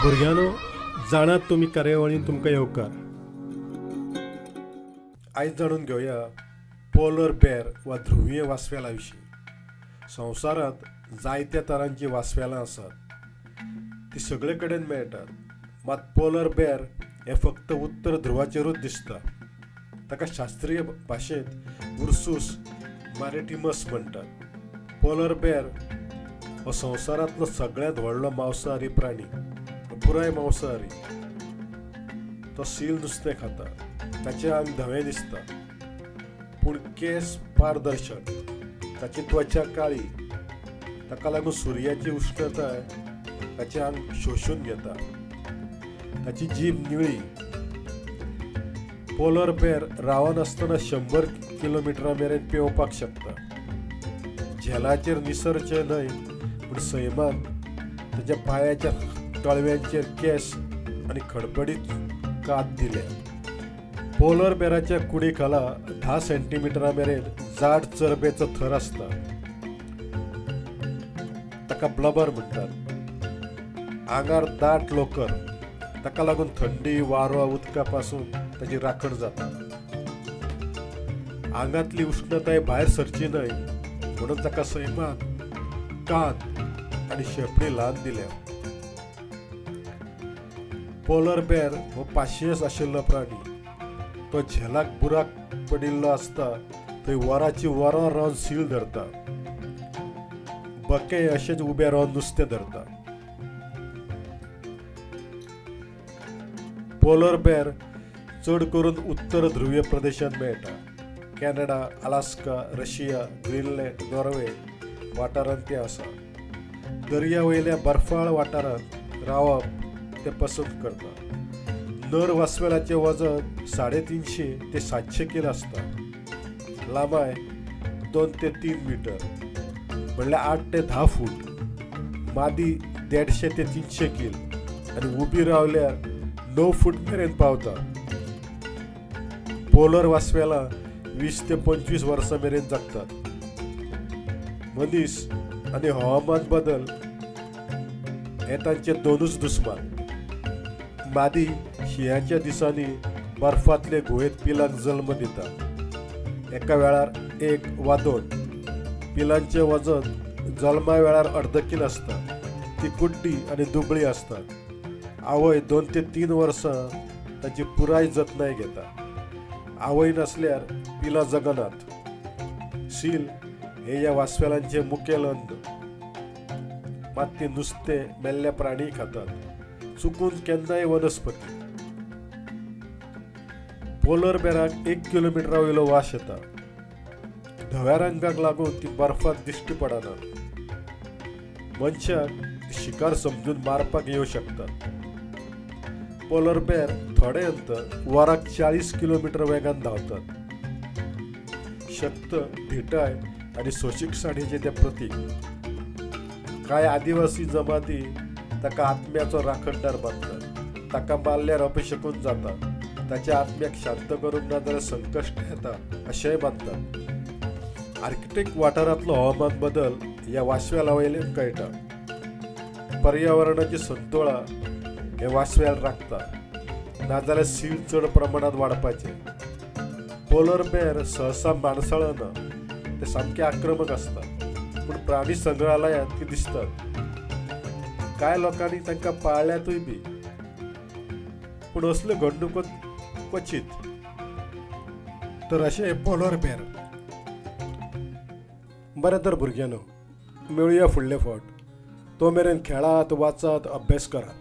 भुरग्यानो, जाणात तुम्ही कार्यावळीन तुमकां येवकार. आयज जाणून घेवया पोलर बेर वा ध्रुवीय वासवेला विशीं. संवसारांत जायत्या तरांची वासवेलां आसात. ती सगळे कडेन मेळटात, मात पोलर बेर हे फक्त उत्तर ध्रुवाचेरूच दिसता. ताका शास्त्रीय भाशेंत उर्सूस मॅरिटिमस म्हणटात. पोलर बेर हो संवसारांतलो सगळ्यांत व्हडलो मांसाहारी प्राणी. पुराय मांसाहारी. तो सील नुस्तें खाता. ताचें आंग धवें दिसता, पूण केस पारदर्शक. ताची त्वचा काळी. ताका लागून सुर्याची उश्णताय ताचें आंग शोशून घेता. ताची जीब निळी. पोलर बेर रावनासतना 100 किलोमिटरां मेरेन पेंवपाक शकता. झेलाचेर निसरचे न्हय, पूण सैमान ताच्या पांयाच्या तळव्यांचेर केस आनी खडबडीत कात दिल्या. पोलर बेराच्या कुडी खाला 10 सेंटीमिटरां मेरेन जाड चरबेचो थर आसता. ताका ब्लबर म्हणटात. आंगार दाट लोकर. ताका लागून थंडी वारो उदका पासून ताची राखण जाता. आंगांतली उश्णताय भायर सरची न्हय म्हणून ताका सैमान, कात आनी शेपडी ल्हान दिल्या. पोलर बेर हो पाशियेंस आशिल्लो प्राणी. तो झेलाक बुराक पडिल्लो आसता थंय वरांची वरां रावन सील धरता. बके अशेंच उबे रावन नुस्तें धरता. पोलर बेर चड करून उत्तर ध्रुवीय प्रदेशांत मेळटा. Canada, Alaska, Russia, Greenland, Norway वाठारांत ते आसा. दर्या वयल्या बर्फाळ वाठारांत रावप ते पसंत करता. नर वासवेलाचें वजन 350 ते 700 किलो आसता. लांबाय 2 ते 3 मीटर म्हणल्यार 8 ते 10 फूट. मादी 150 ते 300 किल आनी उबी रावल्यार 9 फूट मेरेन पावता. पोलर वासवेलां 20 ते 25 वर्सां मेरेन जगतात. मनीस आनी हवामान बदल हे तांचे दोनूच दुस्मान. मादी शिंयाच्या दिसांनी बर्फांतले गुहेंत पिलांक जल्म दिता. एका वेळार 1 वा 2. पिलांचें वजन जल्मा वेळार अर्द किल आसता. ती कुड्डी आनी दुबळी आसतात. आवय 2 ते 3 वर्सां ताची पुराय जतनाय घेता. आवय नासल्यार पिलां जगनात. सील हे ह्या वासवेलांचे मुखेल अन्न. मात ती नुस्तें, मेल्ल्या प्राणी खातात. चुकून केन्नाय वनस्पती. पोलर बेराक 1 किलोमिटरा वयलो वास येता. धव्या रंगाक लागून ती बर्फांत दिश्टी पडना. मनशाक शिकार समजून मारपाक येवं शकतात. पोलर बेर थोडे अंतर वराक 40 किलोमीटर वेगान धांवतात. शक्त, धिटाय आनी सोशीकसाणीचें तें प्रतीक. कांय आदिवासी जमाती ताका आत्म्याचो राखणदार मानतात. ताका मारल्यार अपशकून जाता. ताच्या आत्म्याक शांत करूंक ना जाल्यार संकश्ट येता अशेंय मानतात. आर्कटिक वाठारांतलो हवामान बदल ह्या वासवेला वयल्यान कळटा. पर्यावरणाची संतुळा हे वासवेल राखता, नाजाल्यार सील चड प्रमाणांत वाडपाचें. पोलर बेर सहसा माणसाळना. ते सामके आक्रमक आसतात, पूण प्राणी संग्रहालयांत ती दिसतात. कांय लोकांनी तांकां पाळल्यातूय बी, पूण असल्यो घडणुको क्वचित. तर अशें पोलर बेर. बरें तर भुरग्यांनो, मेळुया फुडले फावट. तो मेरेन खेळात, वाचात, अभ्यास करात.